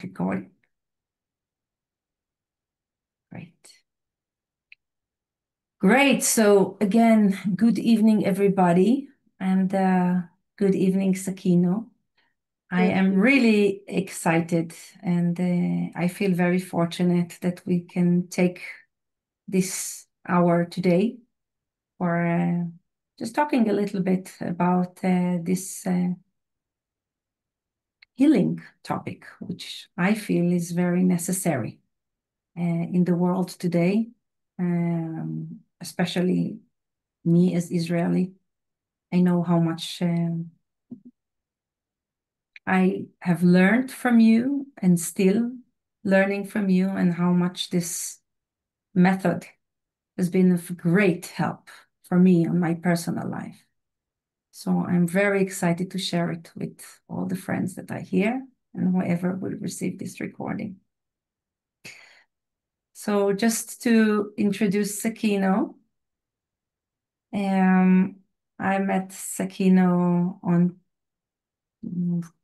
Record. Great. So again, good evening, everybody, and good evening, Saakiino. I am really excited, and I feel very fortunate that we can take this hour today for just talking a little bit about this healing topic, which I feel is very necessary in the world today, especially me as Israeli. I know how much I have learned from you and still learning from you, and how much this method has been of great help for me on my personal life. So I'm very excited to share it with all the friends that I hear and whoever will receive this recording. So just to introduce Saakiino, I met Saakiino on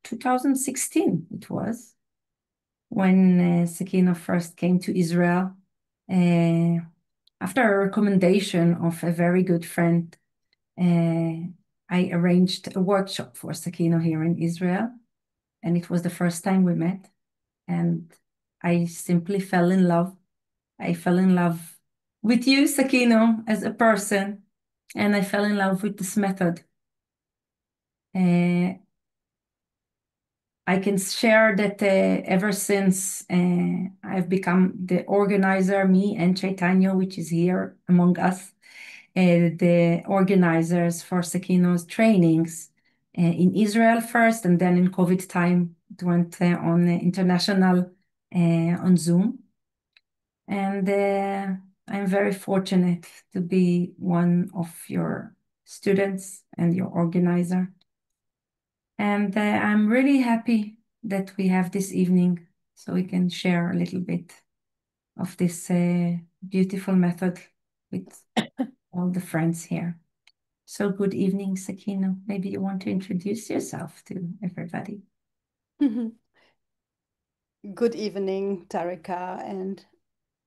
2016, it was, when Saakiino first came to Israel. After a recommendation of a very good friend, I arranged a workshop for Saakiino here in Israel, and it was the first time we met, and I simply fell in love. I fell in love with you, Saakiino, as a person, and I fell in love with this method. I can share that ever since I've become the organizer, me and Chaitanya, which is here among us, the organizers for Saakiino's trainings in Israel first, and then in COVID time, it went on international on Zoom. And I'm very fortunate to be one of your students and your organizer. And I'm really happy that we have this evening so we can share a little bit of this beautiful method with all the friends here. So good evening, Saakiino. Maybe you want to introduce yourself to everybody. Good evening, Vטאריקה, and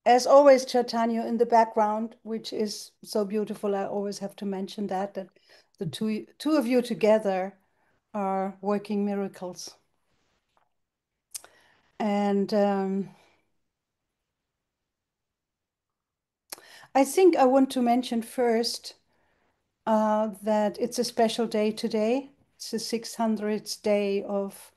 as always, Chaitanya in the background, which is so beautiful. I always have to mention that the two of you together are working miracles. And I think I want to mention first that it's a special day today. It's the 600th day of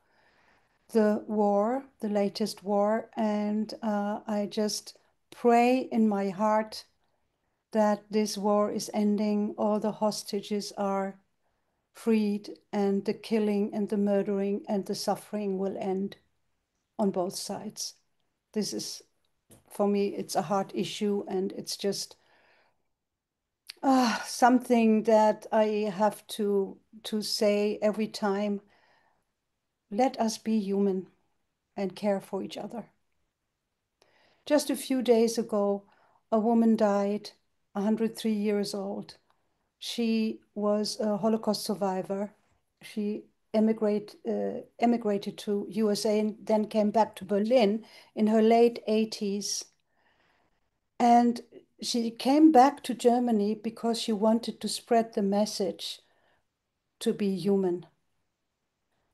the war, the latest war, and I just pray in my heart that this war is ending, all the hostages are freed, and the killing and the murdering and the suffering will end on both sides. This is, for me, it's a heart issue, and it's just something that I have to say every time. Let us be human and care for each other. Just a few days ago, a woman died, 103 years old. She was a Holocaust survivor. She emigrated to USA and then came back to Berlin in her late 80s. And she came back to Germany because she wanted to spread the message to be human.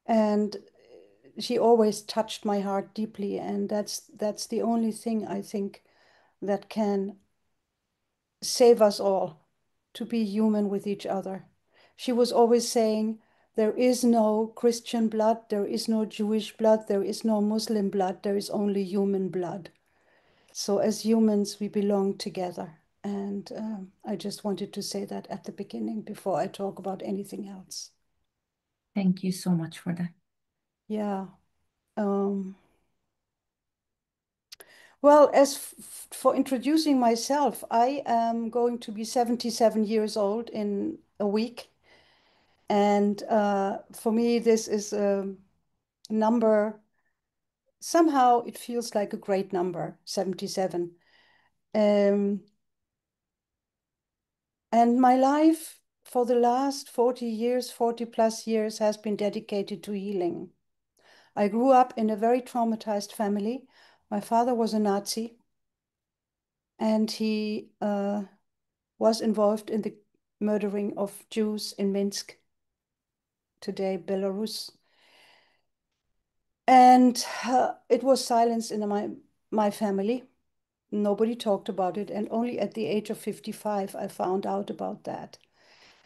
And she always touched my heart deeply, and that's the only thing I think that can save us all, to be human with each other. She was always saying, there is no Christian blood, there is no Jewish blood, there is no Muslim blood, there is only human blood. So as humans, we belong together. And I just wanted to say that at the beginning before I talk about anything else. Thank you so much for that. Yeah. Well, as for introducing myself, I am going to be 77 years old in a week. And for me, this is a number, somehow it feels like a great number, 77. And my life for the last 40 years, 40 plus years has been dedicated to healing. I grew up in a very traumatized family. My father was a Nazi, and he was involved in the murdering of Jews in Minsk, today Belarus. And it was silenced in my family. Nobody talked about it. And only at the age of 55, I found out about that.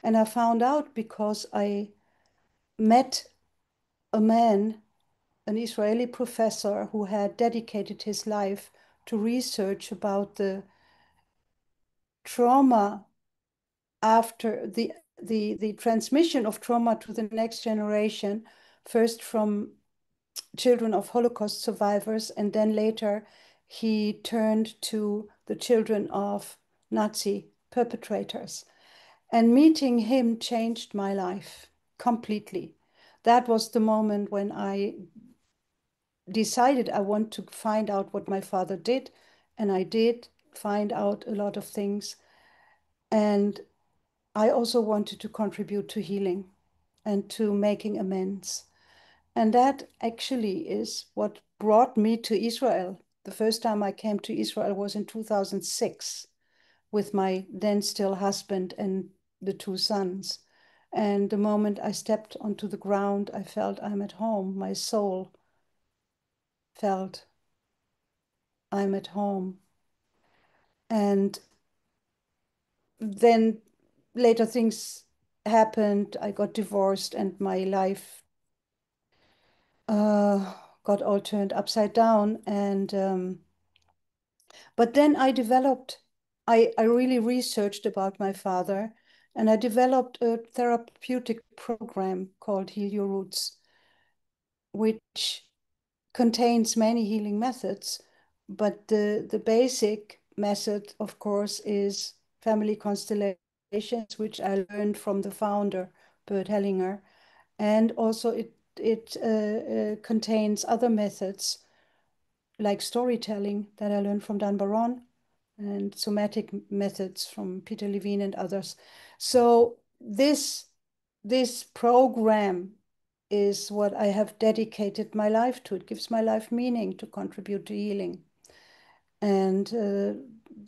And I found out because I met a man, an Israeli professor, who had dedicated his life to research about the trauma after the transmission of trauma to the next generation, first from children of Holocaust survivors, and then later he turned to the children of Nazi perpetrators. And meeting him changed my life completely. That was the moment when I decided I want to find out what my father did, and I did find out a lot of things. And I also wanted to contribute to healing and to making amends. And that actually is what brought me to Israel. The first time I came to Israel was in 2006 with my then still husband and the two sons. And the moment I stepped onto the ground, I felt I'm at home. My soul felt I'm at home. And then later things happened. I got divorced and my life got all turned upside down. And but then I really researched about my father, and I developed a therapeutic program called Heal Your Roots, which contains many healing methods. But the basic method, of course, is family constellations, which I learned from the founder, Bert Hellinger. And also it contains other methods like storytelling that I learned from Dan Baron, and somatic methods from Peter Levine and others. So this program is what I have dedicated my life to. It gives my life meaning to contribute to healing. And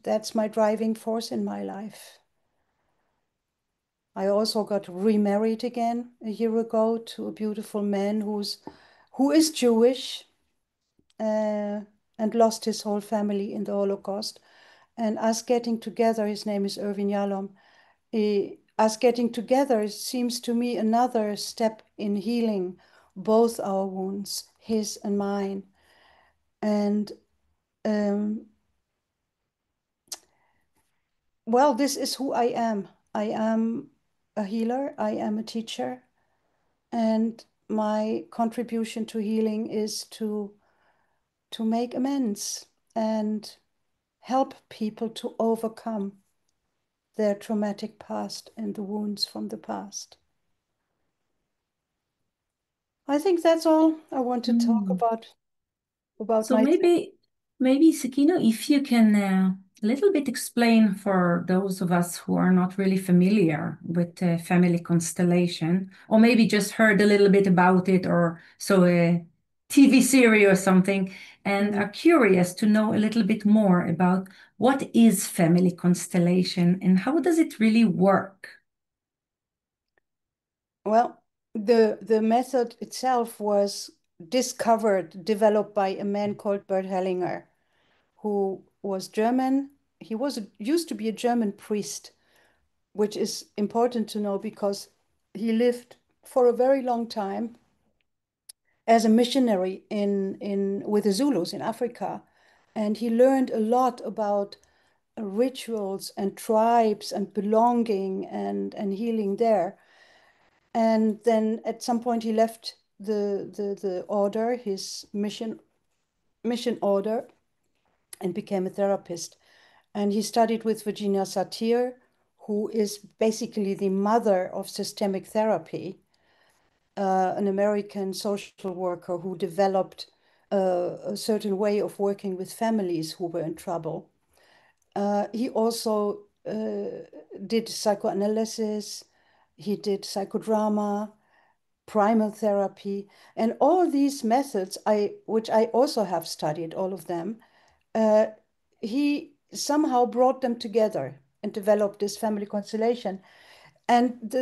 that's my driving force in my life. I also got remarried again a year ago to a beautiful man who is Jewish and lost his whole family in the Holocaust. And us getting together, his name is Irvin Yalom, us getting together seems to me another step in healing both our wounds, his and mine. And well, this is who I am. I am a healer, I am a teacher, and my contribution to healing is to make amends and help people to overcome their traumatic past and the wounds from the past. I think that's all I want to talk Mm. about So myself. maybe Sakino, if you can a little bit explain for those of us who are not really familiar with family constellation, or maybe just heard a little bit about it, or so a TV series or something, and are curious to know a little bit more about what is family constellation and how does it really work? Well, the method itself was developed by a man called Bert Hellinger, who was German. He used to be a German priest, which is important to know because he lived for a very long time as a missionary in with the Zulus in Africa. And he learned a lot about rituals and tribes and belonging and healing there. And then at some point he left the order, his mission order, and became a therapist. And he studied with Virginia Satir, who is basically the mother of systemic therapy, an American social worker who developed a certain way of working with families who were in trouble. He also did psychoanalysis, he did psychodrama, primal therapy, and all these methods, which I also have studied, all of them, he somehow brought them together and developed this family constellation. And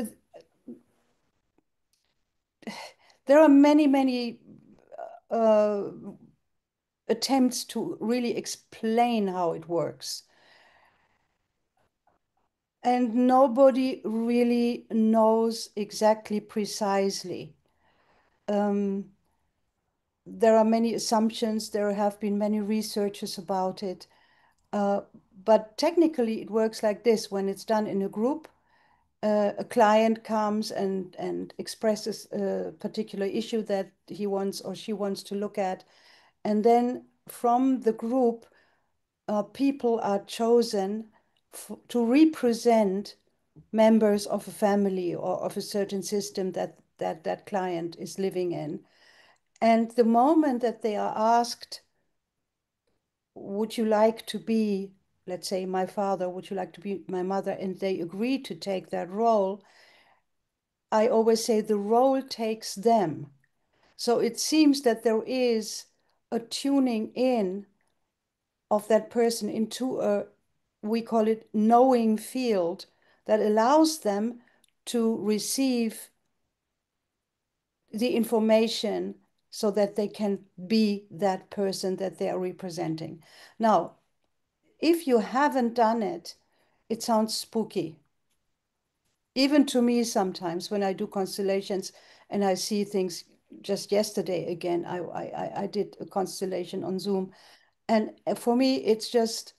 there are many, many attempts to really explain how it works. And nobody really knows exactly precisely. There are many assumptions, there have been many researches about it. But technically, it works like this. When it's done in a group, a client comes and expresses a particular issue that he wants or she wants to look at. And then from the group, people are chosen to represent members of a family or of a certain system that client is living in. And the moment that they are asked, would you like to be, let's say, my father, would you like to be my mother, and they agree to take that role, I always say the role takes them. So it seems that there is a tuning in of that person into a, we call it knowing field, that allows them to receive the information so that they can be that person that they are representing. Now, if you haven't done it, it sounds spooky. Even to me sometimes when I do constellations and I see things. Just yesterday again, I did a constellation on Zoom. And for me, it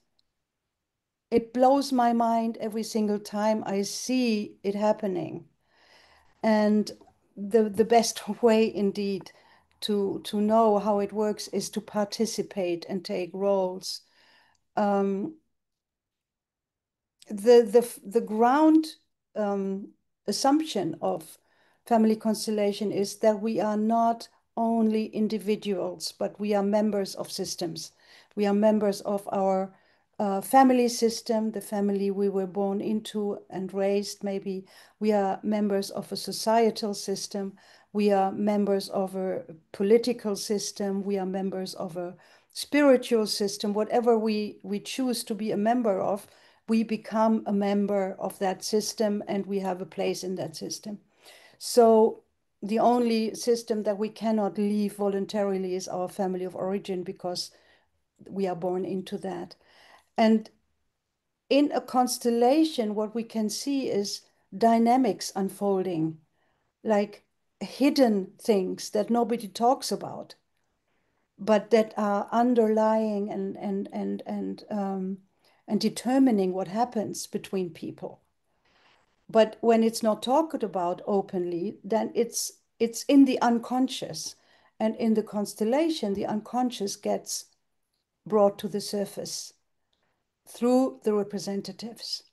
blows my mind every single time I see it happening. And the best way indeed to know how it works is to participate and take roles. The ground assumption of family constellation is that we are not only individuals, but we are members of systems. We are members of our family system, the family we were born into and raised, maybe. We are members of a societal system. We are members of a political system. We are members of a spiritual system. Whatever we choose to be a member of, we become a member of that system and we have a place in that system. So the only system that we cannot leave voluntarily is our family of origin, because we are born into that. And in a constellation, what we can see is dynamics unfolding, like hidden things that nobody talks about, but that are underlying and determining what happens between people. But when it's not talked about openly, then it's in the unconscious. And in the constellation, the unconscious gets brought to the surface through the representatives.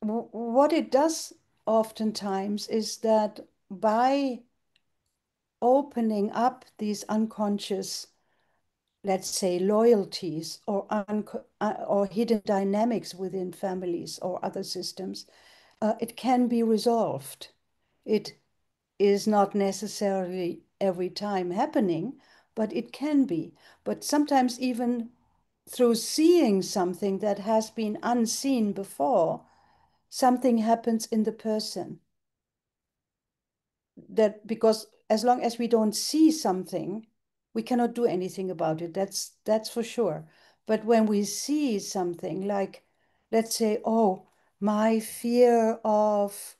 What it does oftentimes is that by opening up these unconscious, let's say, loyalties or hidden dynamics within families or other systems, it can be resolved. It is not necessarily every time happening, but it can be. But sometimes even through seeing something that has been unseen before, something happens in the person. That because as long as we don't see something, we cannot do anything about it. That's for sure. But when we see something, like, let's say, oh, my fear of,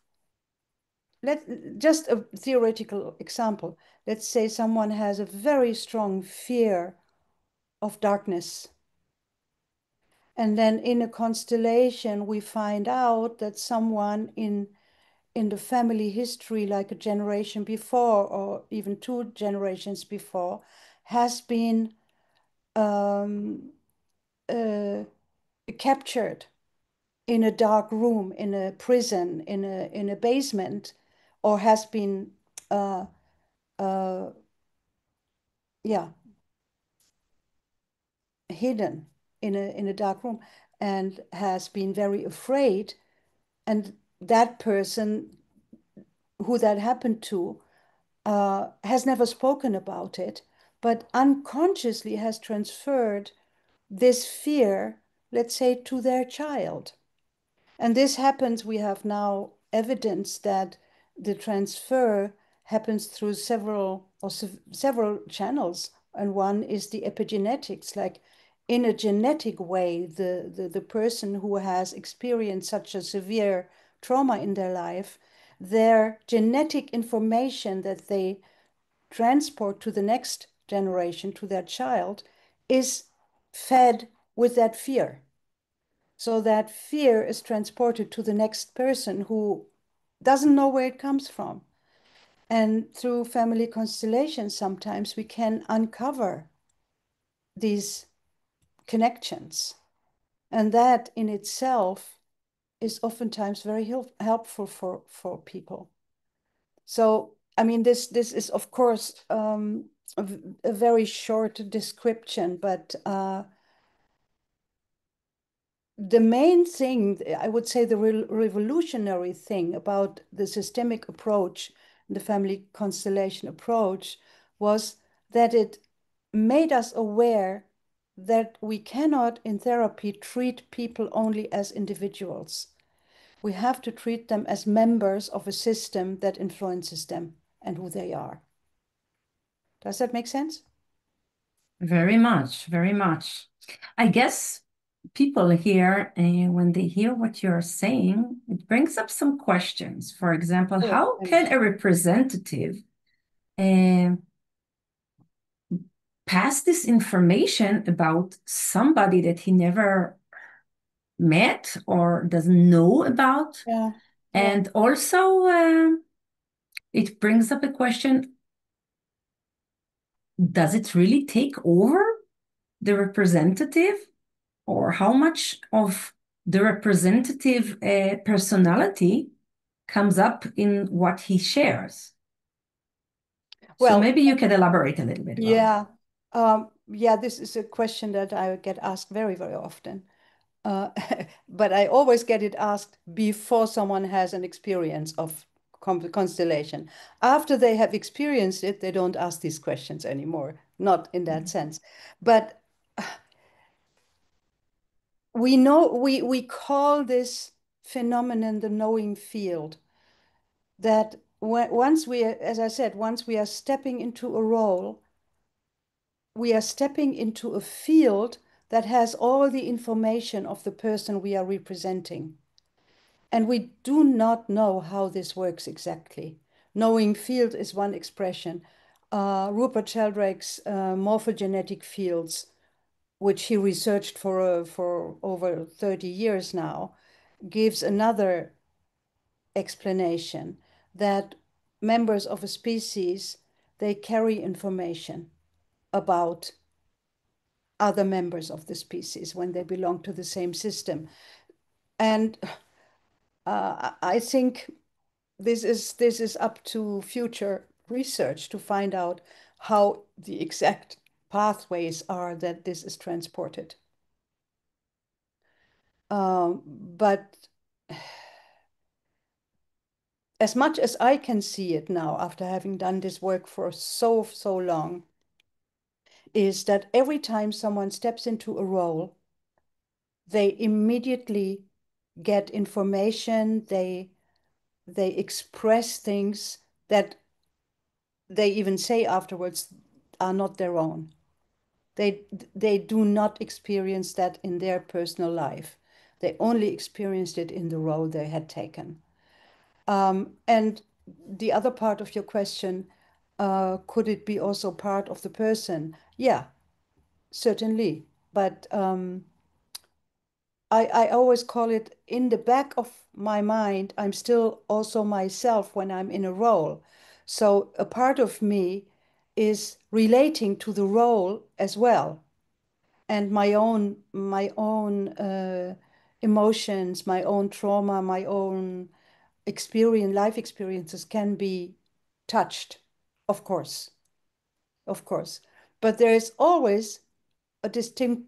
just a theoretical example. Let's say someone has a very strong fear of darkness. And then in a constellation, we find out that someone in the family history, like a generation before or even 2 generations before, has been captured in a dark room, in a prison, in a basement, or has been yeah, hidden in a dark room and has been very afraid and that person who that happened to has never spoken about it, but unconsciously has transferred this fear, let's say, to their child. And this happens, we have now evidence that the transfer happens through several channels. And one is the epigenetics, like in a genetic way, the person who has experienced such a severe trauma in their life, their genetic information that they transport to the next generation, to their child, is fed with that fear. So that fear is transported to the next person who doesn't know where it comes from. And through family constellations, sometimes we can uncover these connections. And that in itself is oftentimes very helpful for people. So, I mean, this is, of course, a very short description, but the main thing, I would say the revolutionary thing about the systemic approach, the family constellation approach, was that it made us aware that we cannot, in therapy, treat people only as individuals. We have to treat them as members of a system that influences them and who they are. Does that make sense? Very much, very much. I guess people here, when they hear what you're saying, it brings up some questions. For example, Oh, how can a representative uh, pass this information about somebody that he never met or doesn't know about? yeah. And also, it brings up a question, does it really take over the representative? Or how much of the representative personality comes up in what he shares? So Well, maybe you can elaborate a little bit about it. yeah, this is a question that I get asked very, very often. Uh, but I always get it asked before someone has an experience of constellation. After they have experienced it, they don't ask these questions anymore, not in that sense. But we know, we call this phenomenon the knowing field, that once we, as I said, once we are stepping into a role, we are stepping into a field that has all the information of the person we are representing. And we do not know how this works exactly. Knowing field is one expression. Rupert Sheldrake's morphogenetic fields, which he researched for over 30 years now, gives another explanation, that members of a species, they carry information about other members of the species when they belong to the same system. And I think this is up to future research to find out how the exact pathways are that this is transported. But as much as I can see it now, after having done this work for so long, is that every time someone steps into a role, they immediately get information, they express things that they even say afterwards are not their own. They do not experience that in their personal life. They only experienced it in the role they had taken. And the other part of your question, could it be also part of the person? Yeah, certainly. But I always call it, in the back of my mind, I'm still also myself when I'm in a role. So a part of me is relating to the role as well. And my own emotions, my own trauma, my own life experiences can be touched, of course, of course. But there is always a distinction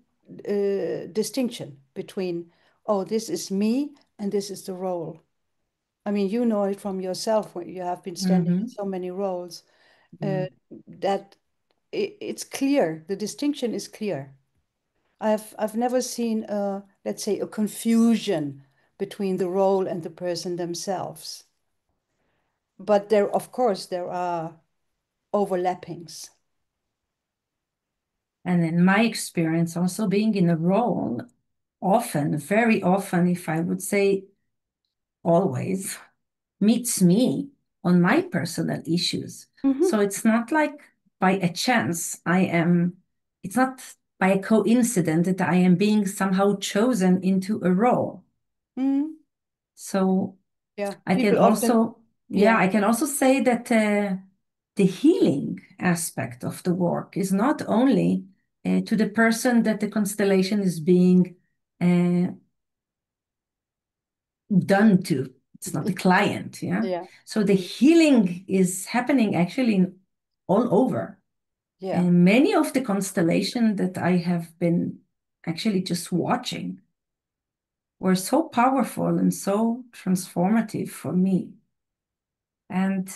between, oh, this is me and this is the role. I mean, you know it from yourself when you have been standing in Mm-hmm. so many roles, Yeah. that it's clear. The distinction is clear. I've never seen let's say a confusion between the role and the person themselves. But there, of course, there are overlappings. And in my experience, also being in a role, often, very often, if I would say always, meets me on my personal issues. Hmm. So it's not like by a chance it's not by a coincidence that I am being somehow chosen into a role. Mm. So Yeah, I can people often, also, yeah, yeah. I can also say that the healing aspect of the work is not only to the person that the constellation is being uh, done to. It's not the client, yeah. Yeah. So the Mm. healing is happening actually all over. Yeah. And many of the constellation that I have been actually just watching were so powerful and so transformative for me. And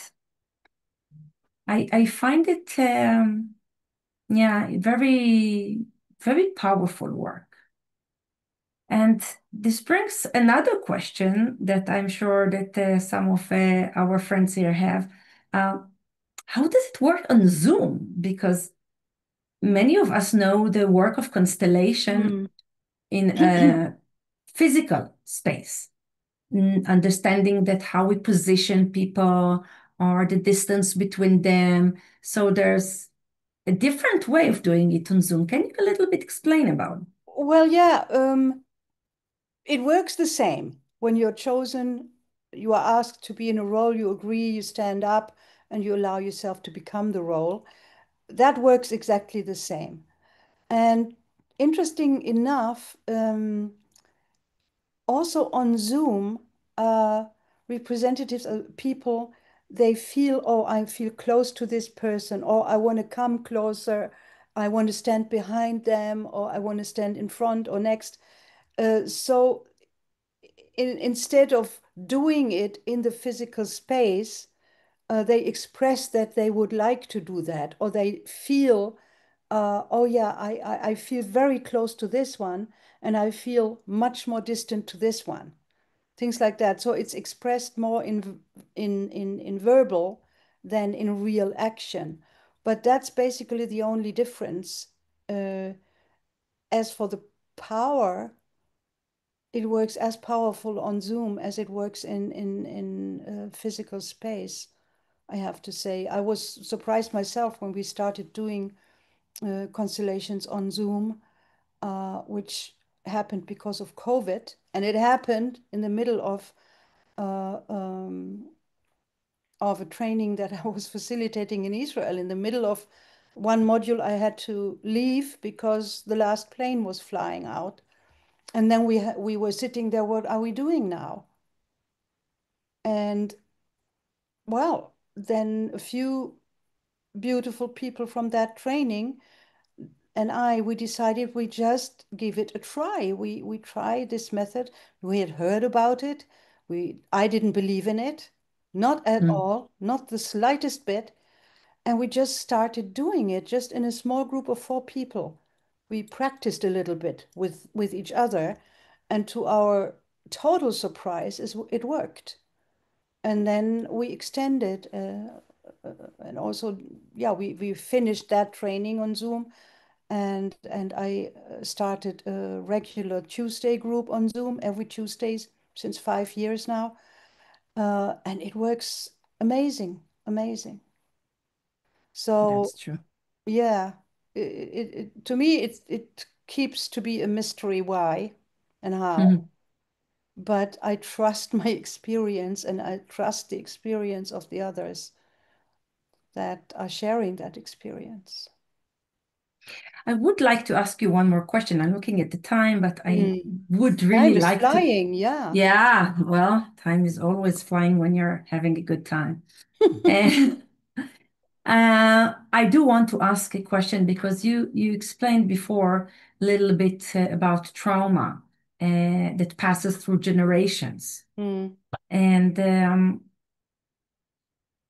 I find it, yeah, very, very powerful work. And this brings another question that I'm sure that some of our friends here have. Uh, how does it work on Zoom? Because many of us know the work of constellation Mm. in a physical space, understanding that how we position people or the distance between them. So there's a different way of doing it on Zoom. Can you a little bit explain about it? Well, yeah, it works the same. When you're chosen, you are asked to be in a role, you agree, you stand up, and you allow yourself to become the role. That works exactly the same. And interesting enough, also on Zoom, representatives of people, they feel, oh, I feel close to this person, or I want to come closer, I want to stand behind them, or I want to stand in front or next. So instead of doing it in the physical space, they express that they would like to do that, or they feel, oh yeah, I feel very close to this one, and I feel much more distant to this one. Things like that. So it's expressed more in verbal than in real action. But that's basically the only difference. Uh, as for the power, it works as powerful on Zoom as it works in physical space. I have to say, I was surprised myself when we started doing constellations on Zoom, which happened because of COVID, and it happened in the middle uh, um, of a training that I was facilitating in Israel. In the middle of one module, I had to leave because the last plane was flying out. And then we were sitting there, what are we doing now? And well, then a few beautiful people from that training and we decided we just give it a try. We tried this method. We had heard about it. I didn't believe in it, not at Mm. all, not the slightest bit. And we just started doing it just in a small group of 4 people. We practiced a little bit with each other, and to our total surprise, it worked. And then we extended, and also, yeah, we finished that training on Zoom, and I started a regular Tuesday group on Zoom every Tuesdays since 5 years now, and it works amazing, amazing. So That's true. yeah, to me it keeps to be a mystery why and how, Mhm. but I trust my experience and I trust the experience of the others that are sharing that experience. I would like to ask you one more question. I'm looking at the time, but I Mm. would really Time is like to. flying, yeah. Yeah, well, time is always flying when you're having a good time. And I do want to ask a question because you explained before a little bit about trauma that passes through generations. Mm. And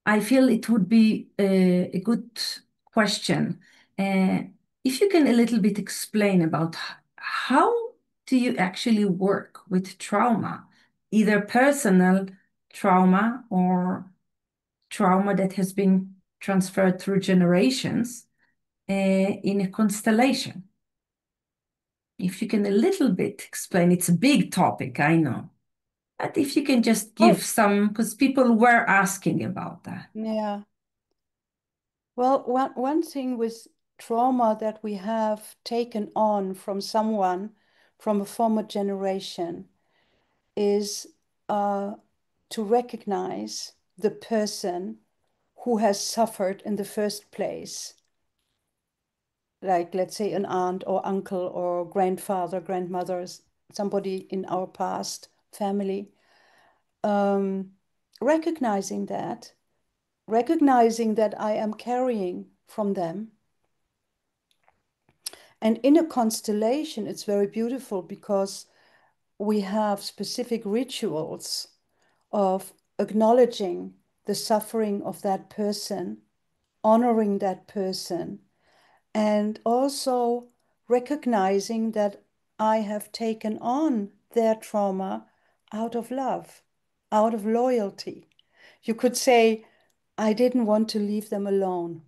I feel it would be a good question if you can a little bit explain about how do you actually work with trauma, either personal trauma or trauma that has been transferred through generations in a constellation. If you can a little bit explain, it's a big topic, I know. But if you can just give some, because people were asking about that. Yeah. Well, one thing with trauma that we have taken on from someone from a former generation is to recognize the person who has suffered in the first place. Like, let's say, an aunt or uncle or grandfather, grandmother, somebody in our past family. Recognizing that I am carrying from them. And in a constellation, it's very beautiful because we have specific rituals of acknowledging the suffering of that person, honoring that person, and also recognizing that I have taken on their trauma out of love, out of loyalty. You could say, I didn't want to leave them alone.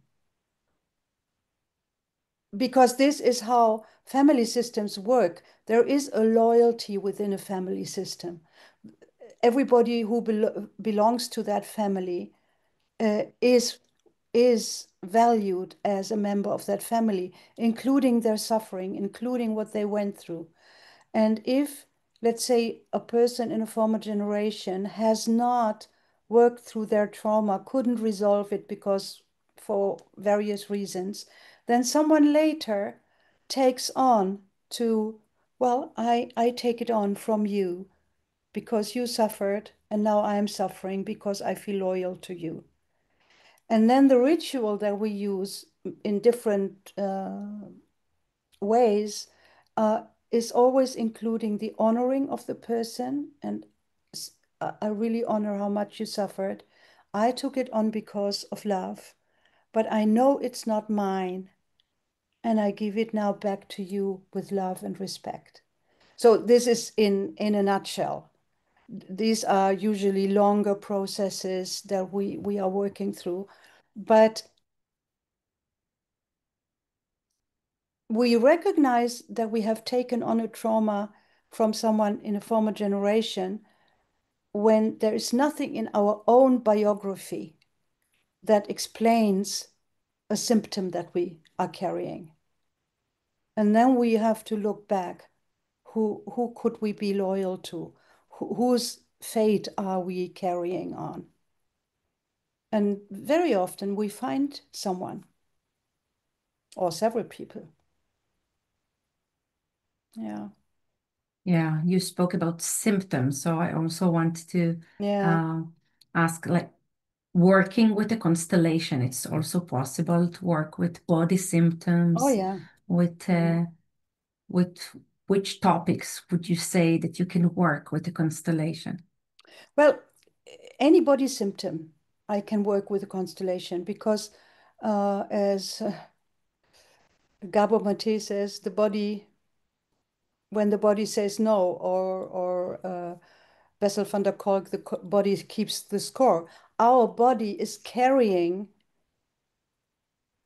Because this is how family systems work. There is a loyalty within a family system. Everybody who belongs to that family is valued as a member of that family, including their suffering, including what they went through. And if, let's say, a person in a former generation has not worked through their trauma, couldn't resolve it because for various reasons, then someone later takes on to, well, I take it on from you because you suffered, and now I am suffering because I feel loyal to you. And then the ritual that we use in different ways is always including the honoring of the person. And I really honor how much you suffered. I took it on because of love, but I know it's not mine. And I give it now back to you with love and respect. So this is in a nutshell. These are usually longer processes that we are working through, but we recognize that we have taken on a trauma from someone in a former generation when there is nothing in our own biography that explains a symptom that we are carrying. And then we have to look back. Who could we be loyal to? Whose fate are we carrying on? And very often we find someone or several people. Yeah. Yeah, you spoke about symptoms, so I also want to ask, like, working with a constellation, it's also possible to work with body symptoms. Oh, yeah. With which topics would you say that you can work with a constellation? Well, any body symptom I can work with a constellation because as Gabor Mate says, when the body says no, or Bessel van der Kolk, the body keeps the score. Our body is carrying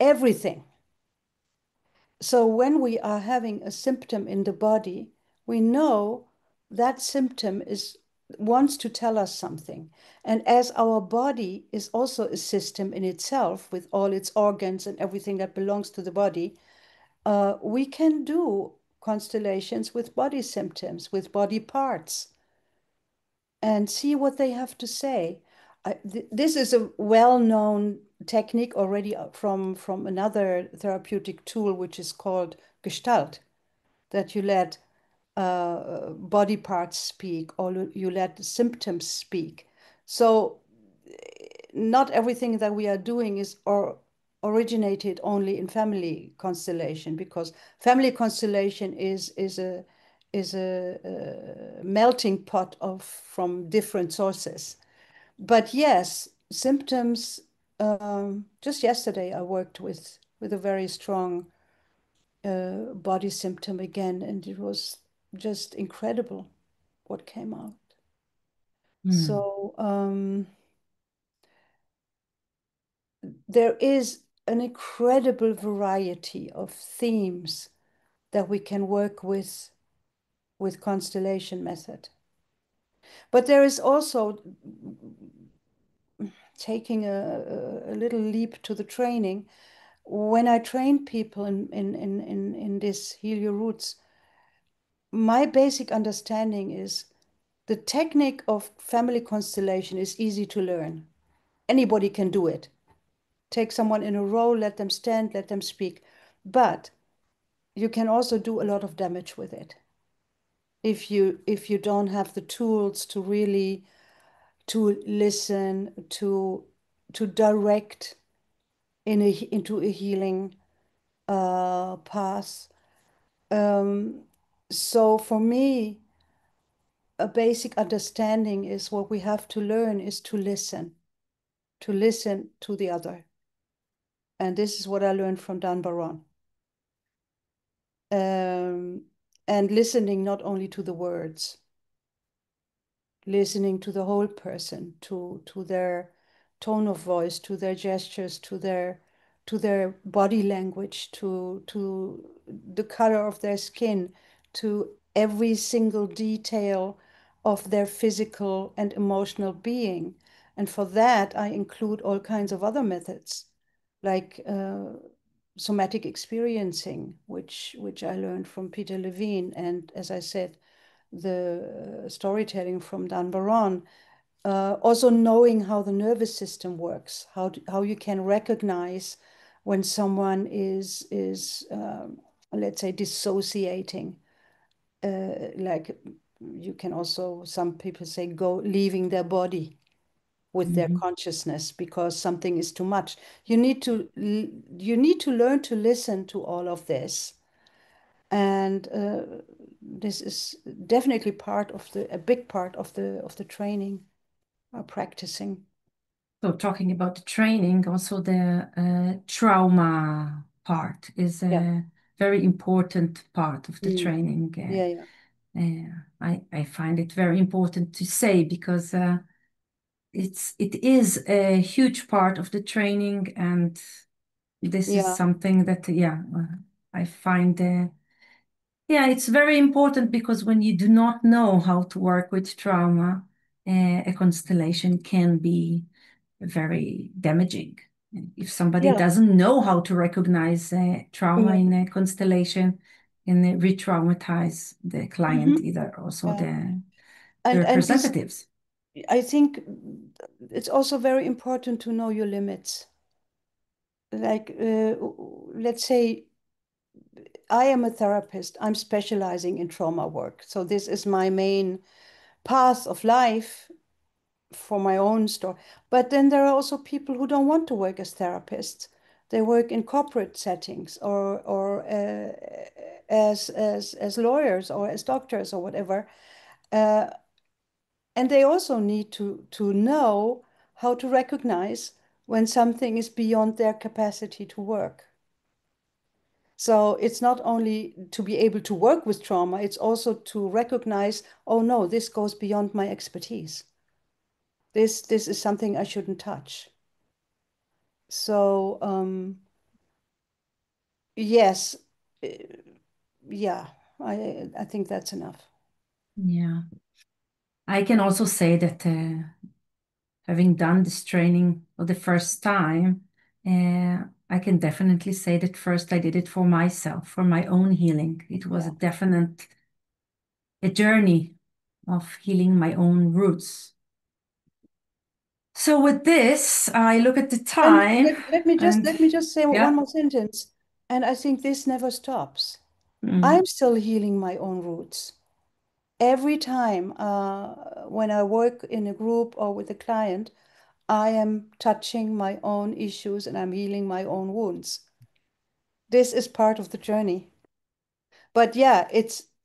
everything. So when we are having a symptom in the body, we know that symptom wants to tell us something. And as our body is also a system in itself with all its organs and everything that belongs to the body, we can do constellations with body symptoms, with body parts, and see what they have to say. This is a well-known technique already from another therapeutic tool, which is called Gestalt, that you let body parts speak or you let symptoms speak. So not everything that we are doing is originated only in family constellation, because family constellation is a melting pot from different sources. But yes, symptoms. Just yesterday, I worked with a very strong body symptom again, and it was just incredible what came out. So there is an incredible variety of themes that we can work with constellation method. But there is also taking a little leap to the training. When I train people in this Heal Your Roots, my basic understanding is the technique of family constellation is easy to learn. Anybody can do it. Take someone in a row, let them stand, let them speak. But you can also do a lot of damage with it if you don't have the tools to really listen, to direct into a healing path. So for me, a basic understanding is what we have to learn is to listen to the other. And this is what I learned from Dan Baron. And listening not only to the words, listening to the whole person, to their tone of voice, to their gestures, to their body language, to the color of their skin, to every single detail of their physical and emotional being. And for that, I include all kinds of other methods, like somatic experiencing, which I learned from Peter Levine, and as I said, the storytelling from Dan Baron. Also knowing how the nervous system works, how you can recognize when someone is let's say dissociating. Like you can also, some people say, leaving their body with their consciousness because something is too much. You need to learn to listen to all of this. And this is definitely a big part of the training, practicing. So talking about the training, also the trauma part is Yeah. a very important part of the training. Yeah, yeah. I find it very important to say because it is a huge part of the training, and this is Yeah. something that I find it's very important because when you do not know how to work with trauma, a constellation can be very damaging. If somebody Yeah. doesn't know how to recognize trauma Yeah. in a constellation, can re-traumatize the client, either also Yeah. the And this, representatives. I think it's also very important to know your limits. Like, let's say I am a therapist. I'm specializing in trauma work. So this is my main path of life for my own story. But then there are also people who don't want to work as therapists. They work in corporate settings or as lawyers or as doctors or whatever. And they also need to know how to recognize when something is beyond their capacity to work. So it's not only to be able to work with trauma, it's also to recognize, oh no, this goes beyond my expertise. This is something I shouldn't touch. So yes, uh, yeah, I think that's enough. Yeah. I can also say that having done this training for the first time, I can definitely say that first I did it for myself, for my own healing. It was Yeah. a journey of healing my own roots. So with this, I look at the And time and let me just say one yeah. more sentence. And I think this never stops. Mm. I'm still healing my own roots. Every time when I work in a group or with a client, I am touching my own issues and I'm healing my own wounds. This is part of the journey. But yeah,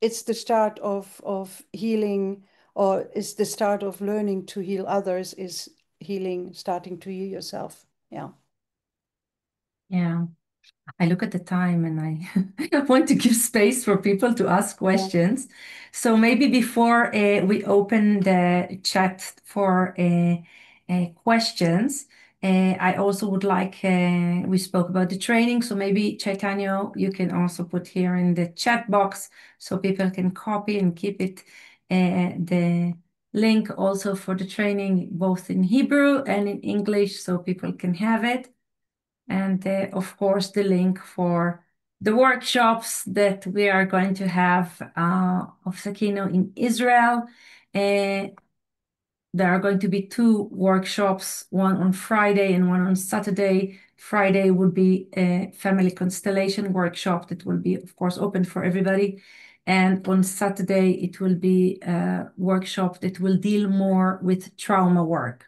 it's the start of healing, or is the start of learning to heal others, is healing, starting to heal yourself. Yeah. Yeah. I look at the time and I want to give space for people to ask questions. So maybe before we open the chat for questions, I also would like, we spoke about the training, so maybe Chaitanya, you can also put here in the chat box so people can copy and keep it, the link also for the training, both in Hebrew and in English, so people can have it. And of course, the link for the workshops that we are going to have of Saakiנו in Israel. There are going to be 2 workshops, one on Friday and one on Saturday. Friday would be a family constellation workshop that will be, of course, open for everybody. And on Saturday, it will be a workshop that will deal more with trauma work.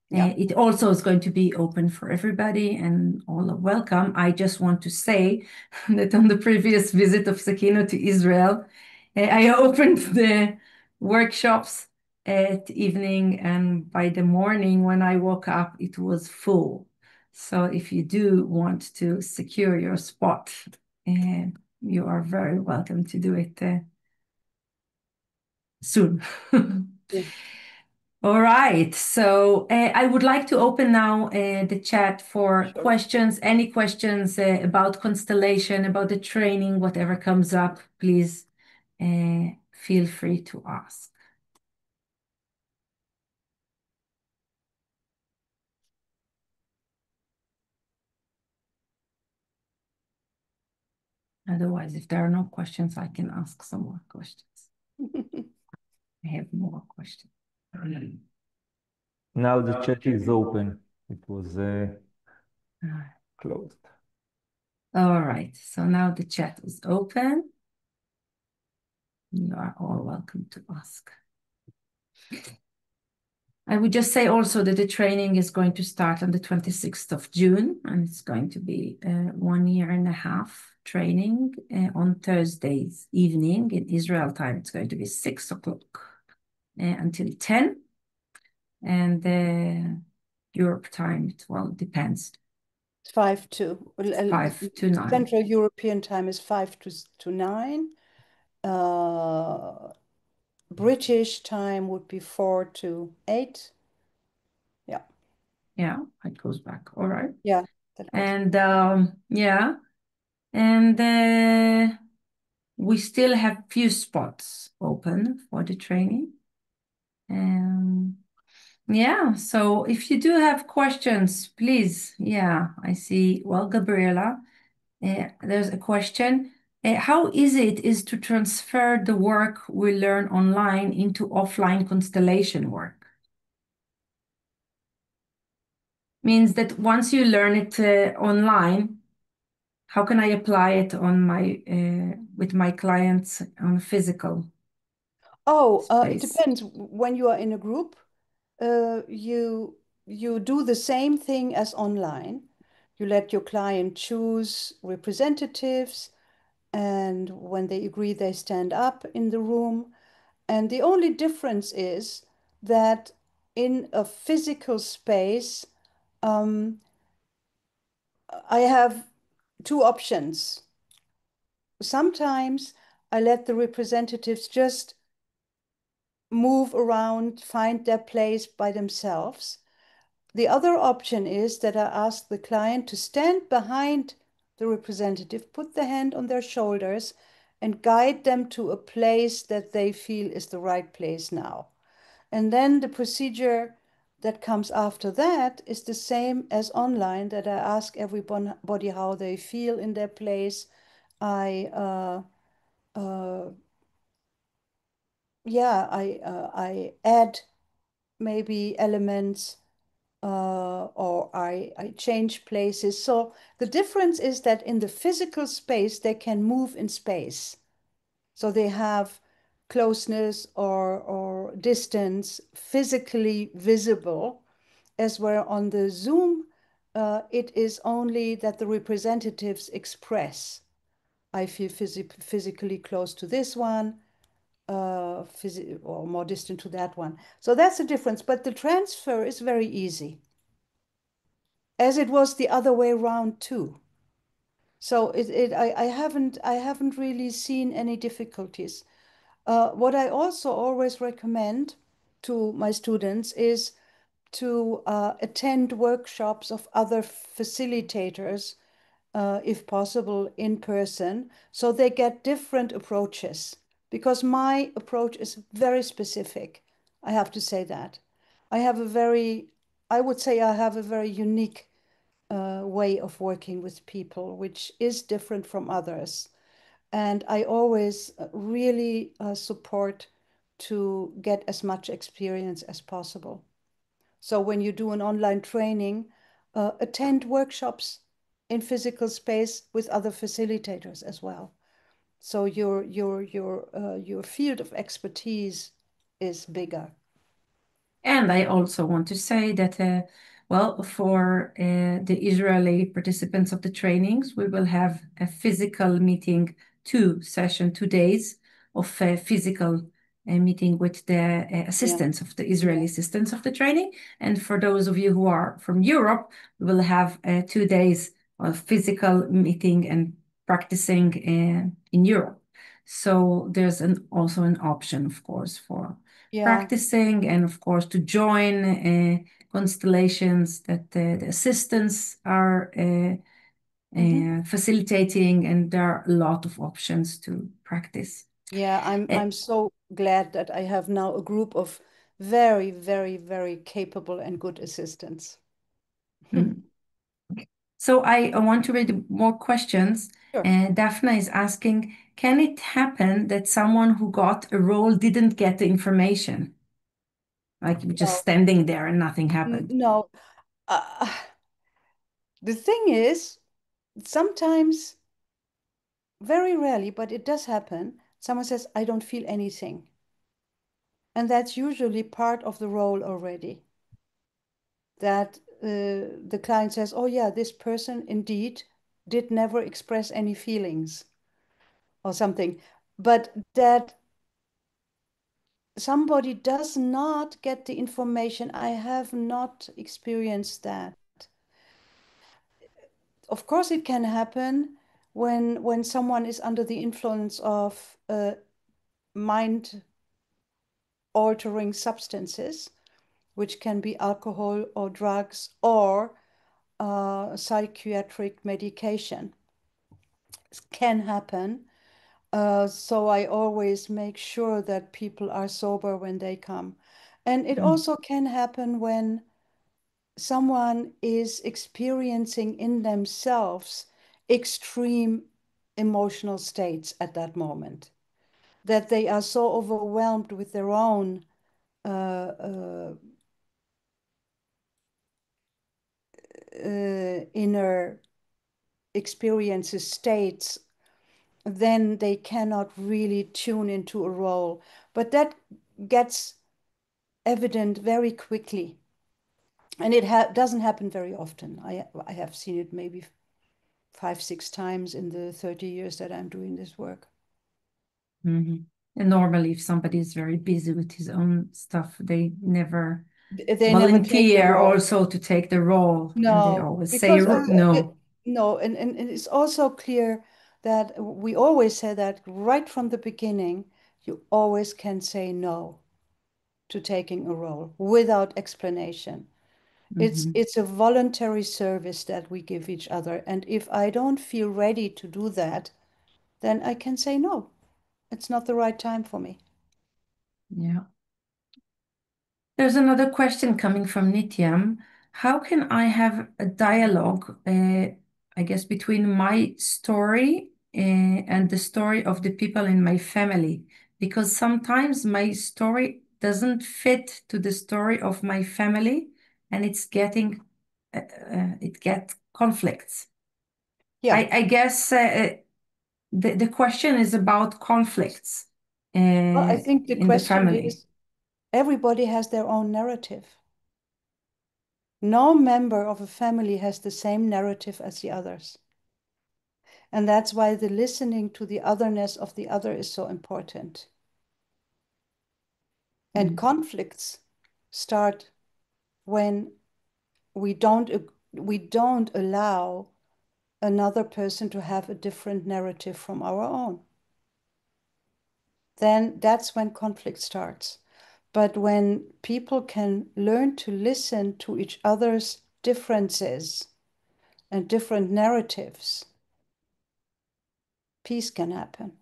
Yeah. It also is going to be open for everybody and all are welcome. I just want to say that on the previous visit of Saakiנו to Israel, I opened the workshops at evening, and by the morning when I woke up, it was full. So if you do want to secure your spot, you are very welcome to do it soon. Yeah. All right, so I would like to open now the chat for questions. Any questions about constellation, about the training, whatever comes up, please feel free to ask. Otherwise, if there are no questions, I can ask some more questions. I have more questions. Now the chat is open. It was closed. All right, so now the chat is open. You are all welcome to ask. I would just say also that the training is going to start on the 26th of June, and it's going to be 1.5 year training on Thursdays evening. In Israel time, it's going to be 6 o'clock until 10. And Europe time, well, it depends. 5 to 5 to 9. Central European time is 5 to 9. British time would be 4 to 8. Yeah. Yeah, it goes back. All right. Yeah. And yeah, and we still have few spots open for the training. Yeah, so if you do have questions, please. Yeah, I see. Well, Gabriela, there's a question. How easy it is to transfer the work we learn online into offline constellation work? Means that once you learn it online, how can I apply it on my with my clients on physical it space? depends. When you are in a group, you do the same thing as online. You let your client choose representatives, and when they agree, they stand up in the room. And the only difference is that in a physical space, I have 2 options. Sometimes I let the representatives just move around, find their place by themselves. The other option is that I ask the client to stand behind the representative, put the hand on their shoulders, and guide them to a place that they feel is the right place now. And then the procedure that comes after that is the same as online, that I ask everybody how they feel in their place. I add maybe elements, or I change places. So the difference is that in the physical space, they can move in space. So they have closeness or distance physically visible, as where on the Zoom, it is only that the representatives express. I feel physically close to this one, or more distant to that one. So that's the difference. But the transfer is very easy, as it was the other way around too. So I haven't really seen any difficulties. What I also always recommend to my students is to attend workshops of other facilitators, if possible, in person, so they get different approaches. Because my approach is very specific, I have to say that. I would say I have a very unique way of working with people, which is different from others. And I always really support to get as much experience as possible. So when you do an online training, attend workshops in physical space with other facilitators as well. So your field of expertise is bigger. And I also want to say that, well, for the Israeli participants of the trainings, we will have a physical meeting, 2 days of physical meeting with the assistants of the Israeli assistants of the training. And for those of you who are from Europe, we will have 2 days of physical meeting and practicing in Europe. So there's also an option, of course, for practicing, and of course to join constellations that the assistants are facilitating, and there are a lot of options to practice. Yeah, I'm so glad that I have now a group of very, very, very capable and good assistants. So I want to read more questions. Sure. Daphne is asking, can it happen that someone who got a role didn't get the information? Like just standing there and nothing happened? No. The thing is, sometimes, very rarely, but it does happen, someone says, I don't feel anything. And that's usually part of the role already. That the client says, oh yeah, this person indeed did never express any feelings or something. But that somebody does not get the information, I have not experienced that. Of course, it can happen when someone is under the influence of mind-altering substances, which can be alcohol or drugs or psychiatric medication. It can happen. So I always make sure that people are sober when they come. And it also can happen when someone is experiencing in themselves extreme emotional states at that moment, that they are so overwhelmed with their own inner experiences, states, then they cannot really tune into a role. But that gets evident very quickly. And it doesn't happen very often. I have seen it maybe 5, 6 times in the 30 years that I'm doing this work. And normally, if somebody is very busy with his own stuff, they never volunteer also to take the role. No, and they always say no. No, and it's also clear that we always say that right from the beginning, you always can say no to taking a role without explanation. It's a voluntary service that we give each other. And if I don't feel ready to do that, then I can say no. It's not the right time for me. Yeah. There's another question coming from Nityam. How can I have a dialogue, I guess, between my story and the story of the people in my family? Because sometimes my story doesn't fit to the story of my family, and it gets conflicts. Yeah. I guess the question is about conflicts Well, I think the in the question family. is, everybody has their own narrative. No member of a family has the same narrative as the others. And that's why the listening to the otherness of the other is so important. And conflicts start when we don't allow another person to have a different narrative from our own. Then that's when conflict starts. But when people can learn to listen to each other's differences and different narratives, peace can happen.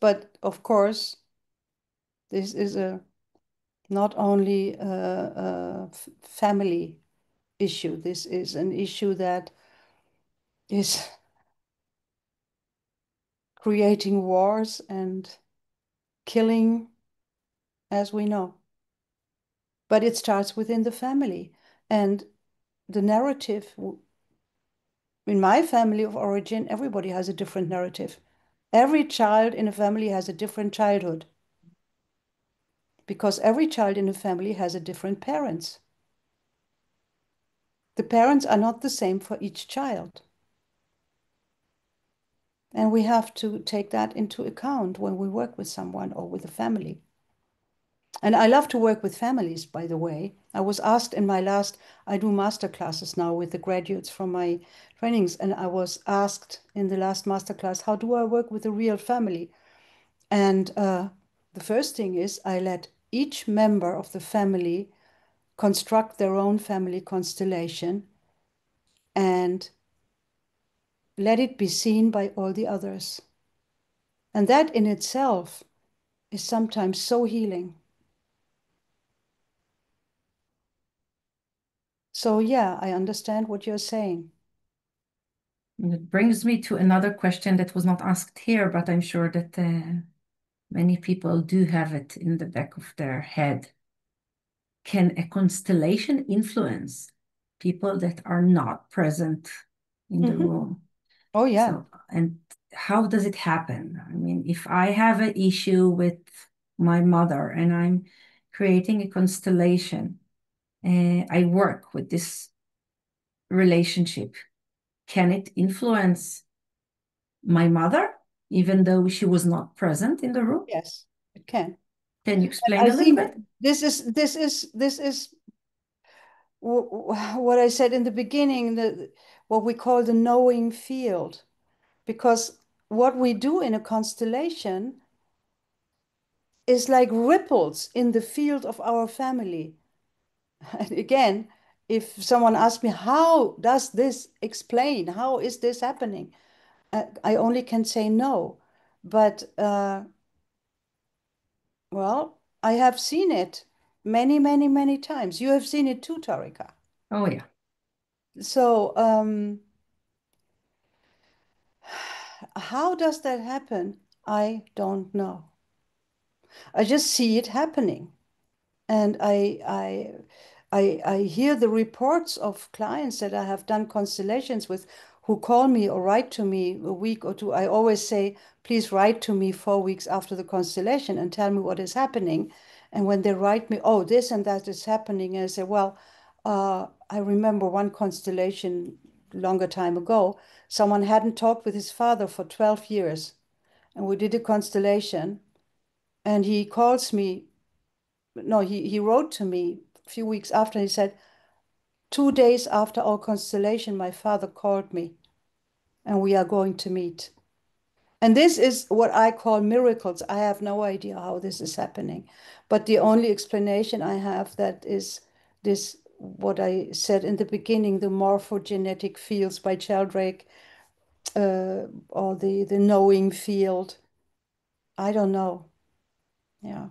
But of course, this is not only a family issue. This is an issue that is creating wars and killing, as we know. But it starts within the family. And the narrative, in my family of origin, everybody has a different narrative. Every child in a family has a different childhood, because every child in a family has a different parents. The parents are not the same for each child. And we have to take that into account when we work with someone or with a family. And I love to work with families, by the way. I was asked in my last, I do master classes now with the graduates from my trainings, and I was asked in the last master class, how do I work with a real family? And the first thing is I let each member of the family construct their own family constellation and let it be seen by all the others. And that in itself is sometimes so healing. So yeah, I understand what you're saying. And it brings me to another question that was not asked here, but I'm sure that many people do have it in the back of their head. Can a constellation influence people that are not present in the room? Oh, yeah. So, and how does it happen? I mean, if I have an issue with my mother and I'm creating a constellation, I work with this relationship. Can it influence my mother, even though she was not present in the room? Yes, it can. Can you explain I a little think bit? this is what I said in the beginning, what we call the knowing field, because what we do in a constellation is like ripples in the field of our family. And again, if someone asks me, how does this explain? How is this happening? I only can say no. But well, I have seen it many, many, many times. You have seen it too, Tarika. Oh, yeah. So how does that happen? I don't know. I just see it happening. And I hear the reports of clients that I have done constellations with who call me or write to me a week or two. I always say, please write to me 4 weeks after the constellation and tell me what is happening. And when they write me, oh, this and that is happening, and I say, well, I remember one constellation longer time ago. Someone hadn't talked with his father for 12 years. And we did a constellation. And he calls me, no, he wrote to me a few weeks after. He said, 2 days after our constellation, my father called me and we are going to meet. And this is what I call miracles. I have no idea how this is happening. But the only explanation I have that is this, what I said in the beginning, the morphogenetic fields by Sheldrake, or the knowing field. I don't know. Yeah,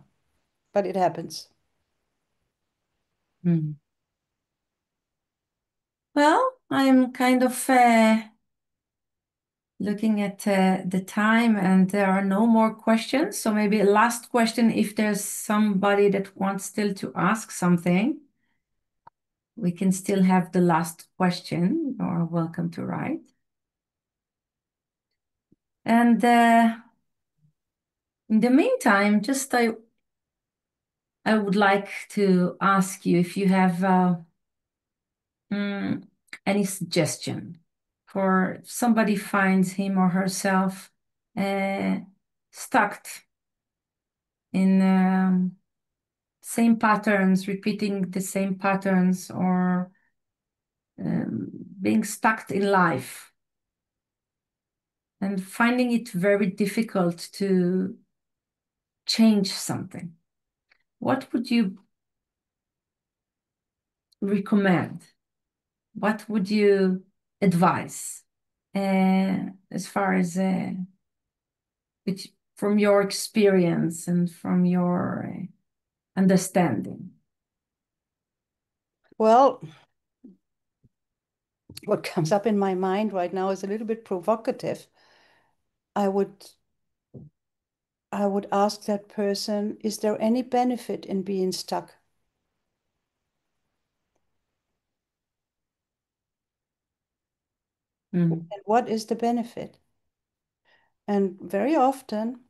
but it happens. Well, I'm kind of looking at the time, and there are no more questions. So maybe a last question, if there's somebody that wants still to ask something, we can still have the last question. You are welcome to write. And in the meantime, just I would like to ask you if you have any suggestion or if somebody finds him or herself stuck in same patterns, repeating the same patterns, or being stuck in life and finding it very difficult to change something, what would you recommend? What would you advise as far as from your experience and from your understanding? Well, what comes up in my mind right now is a little bit provocative. I would ask that person, is there any benefit in being stuck? And what is the benefit? And very often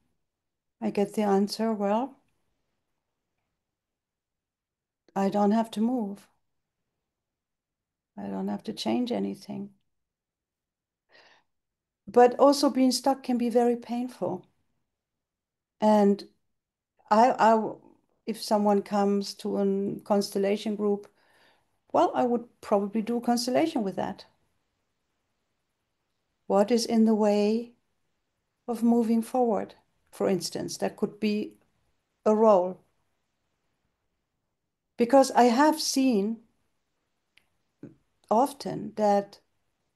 I get the answer, well, I don't have to move. I don't have to change anything. But also being stuck can be very painful. And if someone comes to a constellation group, well, I would probably do a constellation with that. What is in the way of moving forward? For instance, that could be a role. Because I have seen often that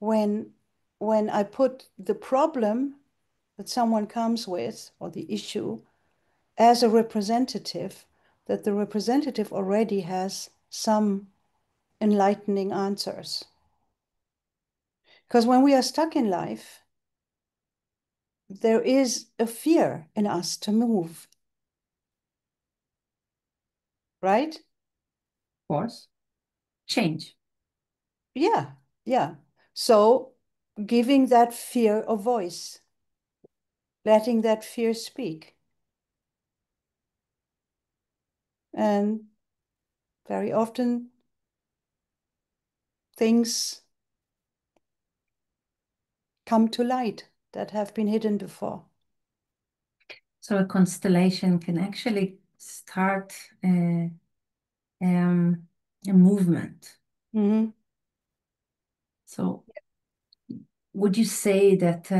when I put the problem that someone comes with or the issue as a representative, that the representative already has some enlightening answers. Because when we are stuck in life, there is a fear in us to move. Right? Of course. Change. Yeah, yeah. So giving that fear a voice, letting that fear speak. And very often things come to light that have been hidden before. So a constellation can actually start a movement. Mm-hmm. So would you say that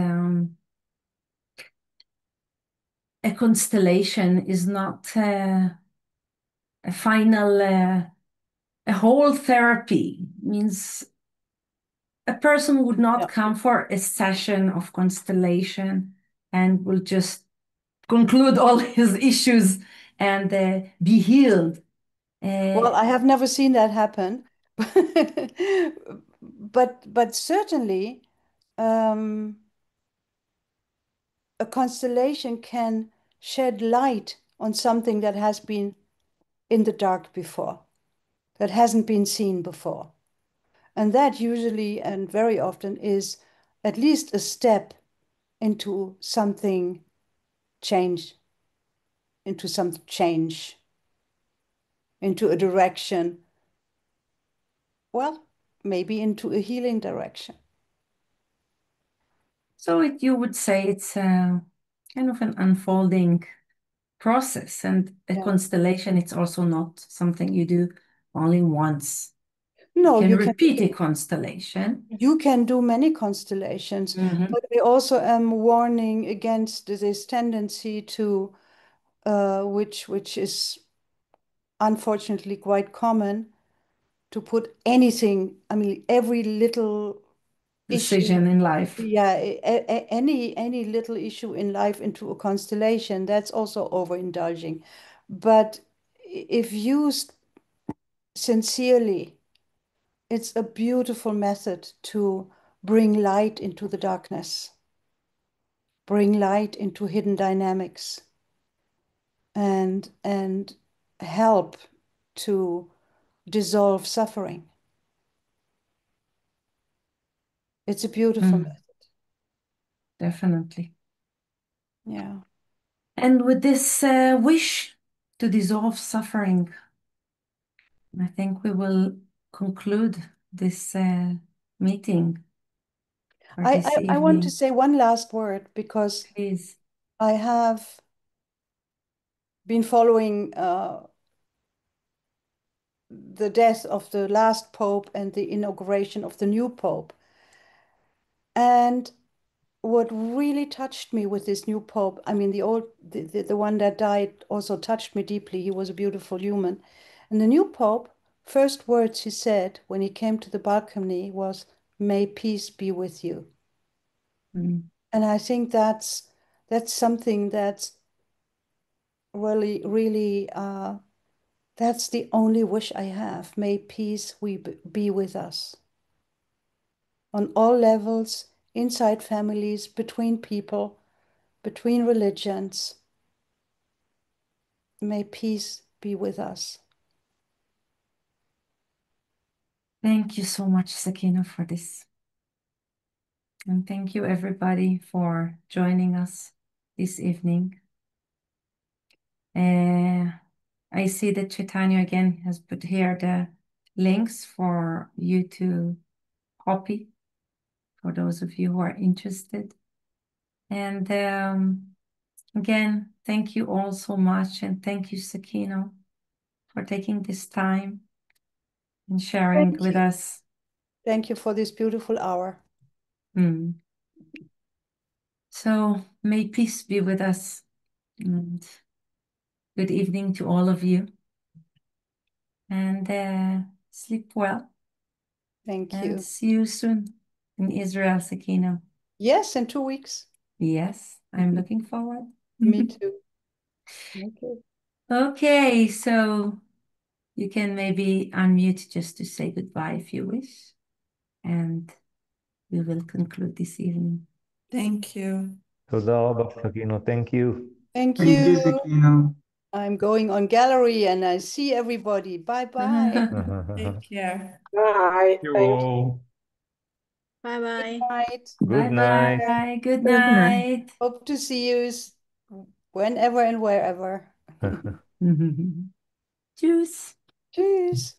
a constellation is not a final, a whole therapy? Means a person would not come for a session of constellation and will just conclude all his issues and be healed. Well, I have never seen that happen, but certainly a constellation can shed light on something that has been in the dark before, that hasn't been seen before. And that usually and very often is at least a step into something change, into some change, into a direction, well, maybe into a healing direction. So you would say it's kind of an unfolding process, and a constellation, it's also not something you do only once. No, you can repeat a constellation. You can do many constellations, but I also am warning against this tendency to, which is unfortunately quite common, to put anything, I mean, every little decision in life. Yeah, any little issue in life into a constellation, that's also overindulging. But if used sincerely, it's a beautiful method to bring light into the darkness, bring light into hidden dynamics, and help to dissolve suffering. It's a beautiful method. Definitely. Yeah. And with this wish to dissolve suffering, I think we will conclude this meeting. for this I want to evening. say one last word because Please. I have been following the death of the last Pope and the inauguration of the new Pope. And what really touched me with this new Pope, I mean, the one that died also touched me deeply. He was a beautiful human. And the new Pope, first words he said when he came to the balcony was, "May peace be with you." And I think that's something that's really, really, that's the only wish I have. May peace be with us on all levels, inside families, between people, between religions. May peace be with us. Thank you so much, Saakinou, for this. And thank you, everybody, for joining us this evening. I see that Chaitanya again has put here the links for you to copy for those of you who are interested. And again, thank you all so much. And thank you, Saakinou, for taking this time and sharing with us. Thank you for this beautiful hour. So may peace be with us. And good evening to all of you. And sleep well. Thank you. And see you soon in Israel, Saakinou. Yes, in 2 weeks. Yes, I'm looking forward. Me too. Okay. Okay, so you can maybe unmute just to say goodbye if you wish. And we will conclude this evening. Thank you. תודה רבה, סאקינו. Thank you. Thank Thank you, you. Saakinou. I'm going on gallery and I see everybody. Bye-bye. Take care. Bye. You Thank you. all. Bye-bye. Night. Good night. Bye-bye. Good Good night. night. Hope to see you whenever and wherever. Tschüss. Tschüss.